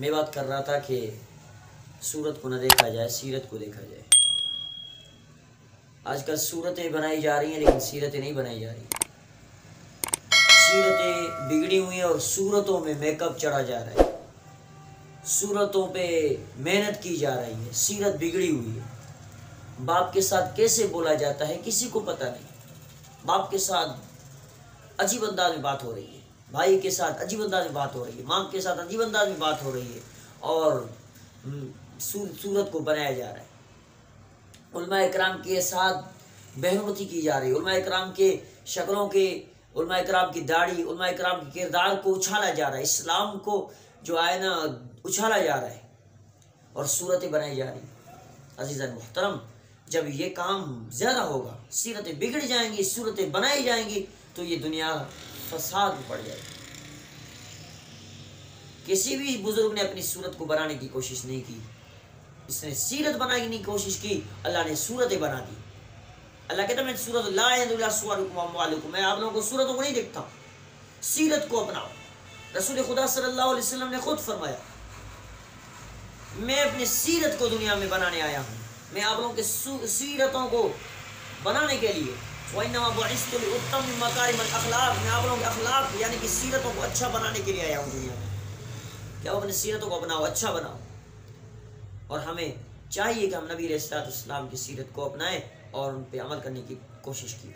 میں بات کر رہا تھا کہ صورت کو نہ دیکھا جائے، سیرت کو دیکھا جائے۔ آج کل صورتیں بنائی جا رہی ہیں لیکن سیرتیں نہیں بنائی جا رہی۔ سیرتیں بگڑی ہوئی ہیں اور صورتوں میں میک اپ چڑھا جا رہا ہے، صورتوں پہ محنت کی جا رہی ہے، سیرت بگڑی ہوئی ہے۔ باپ کے ساتھ کیسے بولا جاتا ہے کسی کو پتہ نہیں، باپ کے ساتھ عجیب انداز میں بات ہو رہی ہے، بھائی کے ساتھ عجیب انداز میں بات ہو رہی ہے، ماں کے ساتھ عجیب انداز میں بات ہو رہی ہے، اور صورت کو بنایا جا رہا ہے۔ علماء اکرام کے ساتھ بہنوتی کی جا رہی ہے، علماء اکرام کے شکلوں کے، علماء اکرام کی داڑھی، علماء اکرام کے کردار کو اچھالا جا رہا ہے، اسلام کو جو ہے نا اچھالا جا رہا ہے اور صورتیں بنائی جا رہی ہیں۔ عزیزان محترم، جب یہ کام زیادہ ہوگا، سیرتیں بگڑ جائیں گی، صورتیں بنائی جائیں گی، تو یہ دنیا فساد میں پڑ جائے گی۔ کسی بھی بزرگ نے اپنی صورت کو بنانے کی کوشش نہیں کی، اس نے سیرت بنانے کی کوشش کی، اللہ نے صورتیں بنا دی۔ اللہ کہتا ہے میں صورت لا ينظر الى صوركم واموالكم، میں آپ لوگوں کو صورتوں کو نہیں دیکھتا ہوں، سیرت کو اپناؤ۔ رسول خدا صلی اللہ علیہ وسلم نے خود فرمایا میں اپنی سیرت کو دنیا میں بنانے آیا ہوں، میں آپ لوگوں کے سیرتوں کو بنانے کے لیے وَإِنَّمَا بُعِثْتُ لِأُتَمِّمَ مَكَارِمَ الْأَخْلَاقِ، میں آپ لوگوں کے اخلاق یعنی کہ سیرتوں کو اچھا بنانے کے لیے آیا ہوں دنیا میں۔ کہ آپ اپنی سیرتوں کو اپناؤ، اچھا بناؤ، اور ہمیں چاہیے کہ ہم نبی علیہ السلام کی سیرت کو اپنائیں اور ان پہ عمل کرنے کی کوشش کی۔